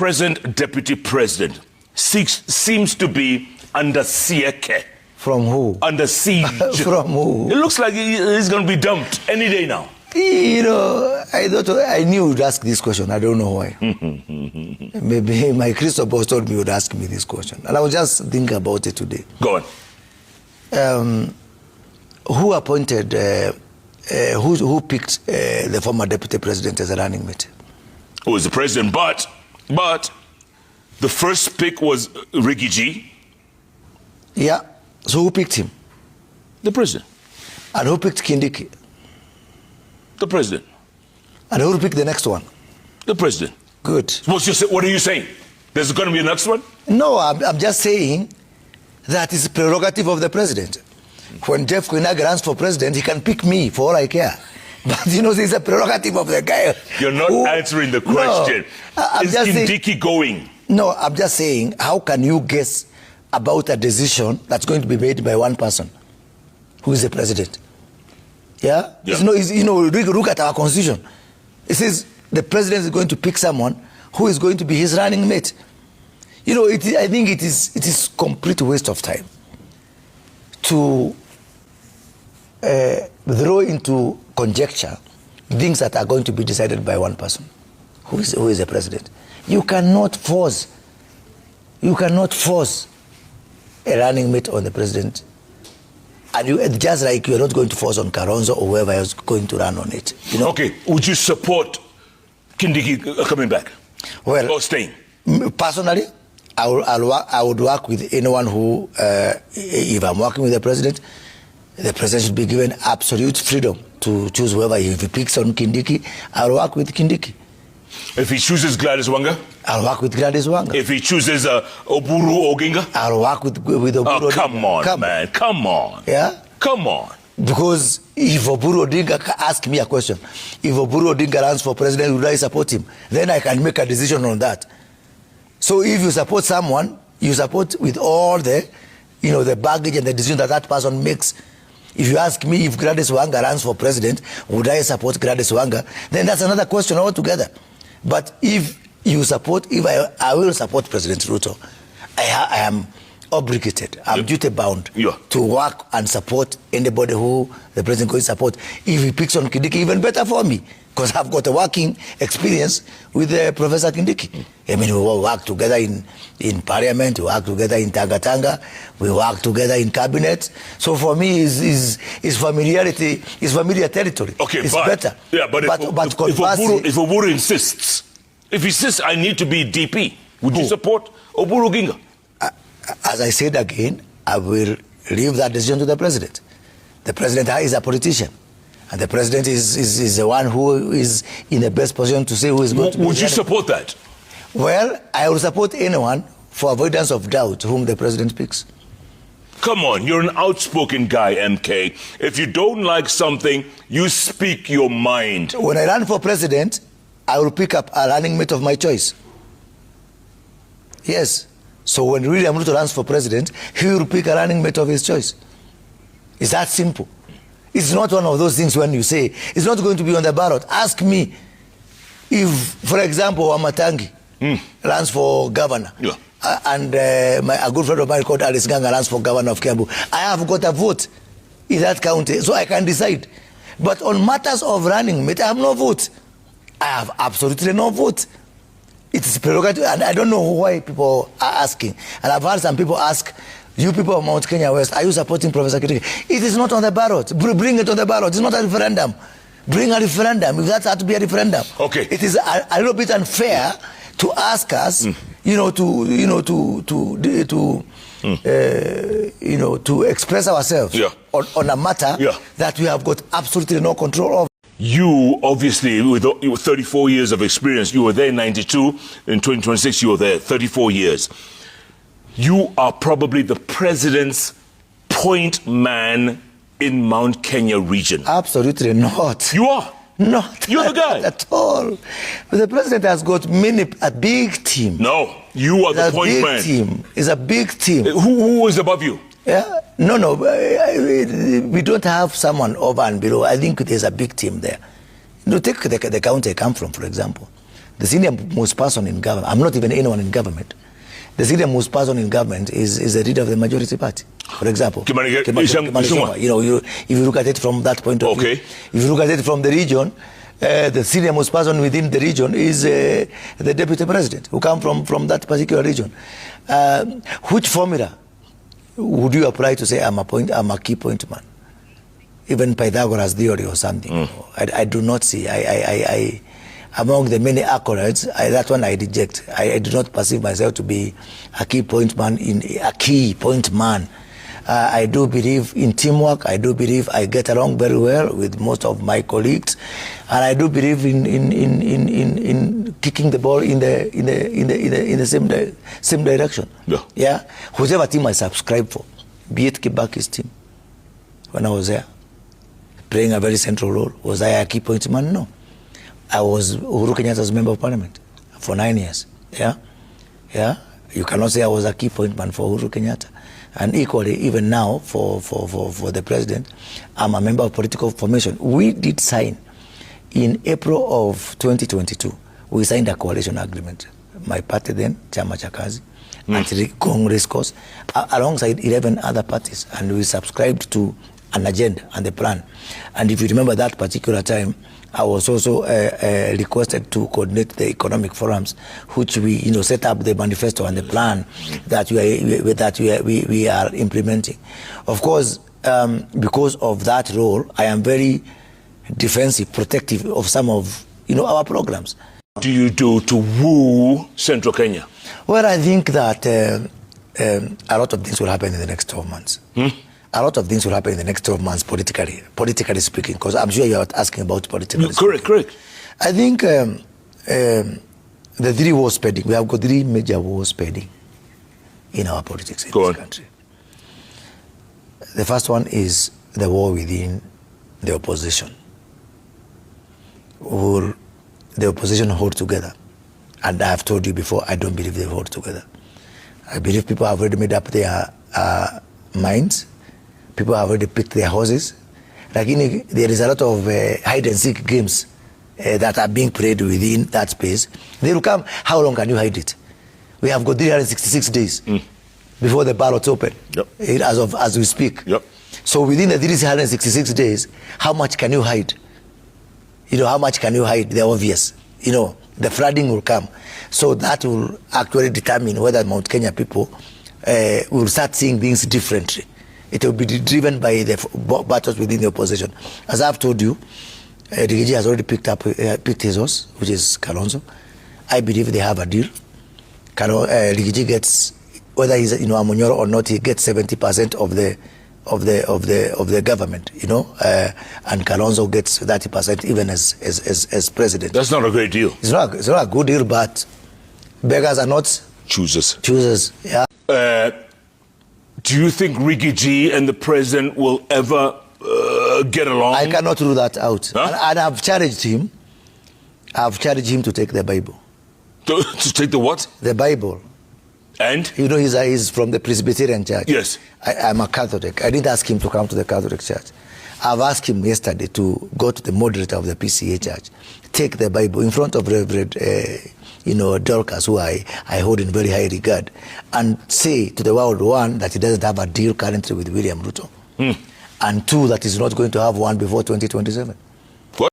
present deputy president seems to be under siege. From who? Under siege. From who? It looks like he's going to be dumped any day now. You know, I knew you'd ask this question. I don't know why. Maybe my crystal ball told me you'd ask me this question. And I was just thinking about it today. Go on. Who appointed, who picked the former deputy president as a running mate? It was the president, but the first pick was Ricky G. Yeah. So who picked him? The president. And who picked Kindiki? The president. And who picked the next one? The president. Good. What are you saying? There's going to be a next one? No, I'm just saying that is prerogative of the president. When Jeff Koinange runs for president, he can pick me for all I care. But you know, it's a prerogative of the guy. You're not answering the question. No, is Kindiki going? No, I'm just saying, how can you guess about a decision that's going to be made by one person, who is the president? Yeah? Yeah. Look at our constitution. It says the president is going to pick someone who is going to be his running mate. You know, I think it is complete waste of time to throw into conjecture things that are going to be decided by one person, who is the president. You cannot force a running mate on the president, and just like you're not going to force on Kalonzo or whoever else going to run on it. You know? Okay, would you support Kindiki coming back? Well, or staying? Personally, I would work with anyone who, if I'm working with the president should be given absolute freedom to choose whoever. If he picks on Kindiki, I'll work with Kindiki. If he chooses Gladys Wanga? I'll work with Gladys Wanga. If he chooses Oburu Oginga? I'll work with Oburu Oginga. Oh, come on, man. Come on. Yeah? Come on. Because if Oburu Odinga ask me a question, if Oburu Odinga runs for president, would I support him? Then I can make a decision on that. So if you support someone, you support with all the, the baggage and the decision that person makes. If you ask me if Gladys Wanga runs for president, would I support Gladys Wanga? Then that's another question altogether. But if I will support President Ruto, I am obligated, I'm duty bound to work and support anybody who the president going to support. If he picks on Kindiki, even better for me, because I've got a working experience with Professor Kindiki. I mean, we work together in parliament, we work together in Tanga, we work together in cabinet. So for me, is familiarity, is familiar territory. Okay, it's better. Yeah, but if Oburu insists, I need to be DP, would you support Oburu Oginga? As I said again, I will leave that decision to the president. The president is a politician. And the president is the one who is in the best position to say who is going to be. Would you support that? Well, I will support anyone for avoidance of doubt whom the president picks. Come on, you're an outspoken guy, MK. If you don't like something, you speak your mind. When I run for president, I will pick up a running mate of my choice. Yes. So when William Ruto runs for president, he will pick a running mate of his choice. It's that simple. It's not one of those things when you say, it's not going to be on the ballot. Ask me if, for example, Wamatangi runs for governor. Yeah. And a good friend of mine called Alice Ganga runs for governor of Kiambu. I have got a vote in that county, so I can decide. But on matters of running mate, I have no vote. I have absolutely no vote. It is prerogative, and I don't know why people are asking. And I've heard some people ask, you people of Mount Kenya West, are you supporting Professor Kindiki? It is not on the ballot. Bring it on the ballot. It's not a referendum. Bring a referendum, if that had to be a referendum. Okay. It is a little bit unfair to ask us, to express ourselves on a matter that we have got absolutely no control of. You, obviously, with 34 years of experience, you were there in 92, in 2026 you were there 34 years. You are probably the president's point man in Mount Kenya region. Absolutely not. You are? Not. You're the guy? At all. The president has got a big team. No, you are the point man. Team. It's a big team. Who is above you? Yeah? No. We don't have someone over and below. I think there's a big team there. Take the county I come from, for example. The senior most person in government, I'm not even anyone in government. The senior most person in government is the leader of the majority party. For example, Ichungwa. If you look at it from that point of view, if you look at it from the region, the senior most person within the region is the deputy president, who come from that particular region. Which formula would you apply to say I'm a key point man? Even Pythagoras theory or something. I do not see. Among the many accolades, that one I reject. I do not perceive myself to be a key point man. I do believe in teamwork. I do believe I get along very well with most of my colleagues, and I do believe in kicking the ball in the same direction. Yeah. Whatever team I subscribe for, be it Kibaki's team, when I was there, playing a very central role, was I a key point man? No. I was Uhuru Kenyatta's member of parliament for 9 years. Yeah. You cannot say I was a key point man for Uhuru Kenyatta. And equally, even now, for the president, I'm a member of political formation. We did sign in April of 2022. We signed a coalition agreement. My party then, Chama cha Kazi, Congress course, alongside 11 other parties, and we subscribed to an agenda and the plan. And if you remember that particular time, I was also requested to coordinate the economic forums, which we set up the manifesto and the plan that we are implementing. Of course, because of that role, I am very defensive, protective of some of our programs. What do you do to woo Central Kenya? Well, I think that a lot of things will happen in the next 12 months. A lot of things will happen in the next 12 months politically speaking, because I'm sure you're asking about politically speaking. Correct. I think the three wars pending, we have got three major wars pending in our politics in this country. The first one is the war within the opposition. Will the opposition hold together? And I have told you before, I don't believe they hold together. I believe people have already made up their minds. People have already picked their horses. There is a lot of hide and seek games that are being played within that space. They will come. How long can you hide it? We have got 366 days before the ballots open, as we speak. So within the 366 days, how much can you hide? How much can you hide the obvious? The flooding will come. So that will actually determine whether Mount Kenya people will start seeing things differently. It will be driven by the battles within the opposition. As I've told you, Rigiji has already picked his horse, which is Kalonzo. I believe they have a deal. Rigiji gets, whether he's Wamunyoro or not, he gets 70% of the government, and Kalonzo gets 30% even as president. That's not a great deal. It's not a good deal, but beggars are not choosers. Yeah. Do you think Rigiji and the president will ever get along? I cannot rule that out. Huh? And I've challenged him. I've challenged him to take the Bible. To take the what? The Bible. And? He's from the Presbyterian Church. Yes. I'm a Catholic. I didn't ask him to come to the Catholic Church. I've asked him yesterday to go to the moderator of the PCA Church, take the Bible in front of Reverend Dorcas, who I hold in very high regard, and say to the world, one, that he doesn't have a deal currently with William Ruto, and two, that he's not going to have one before 2027.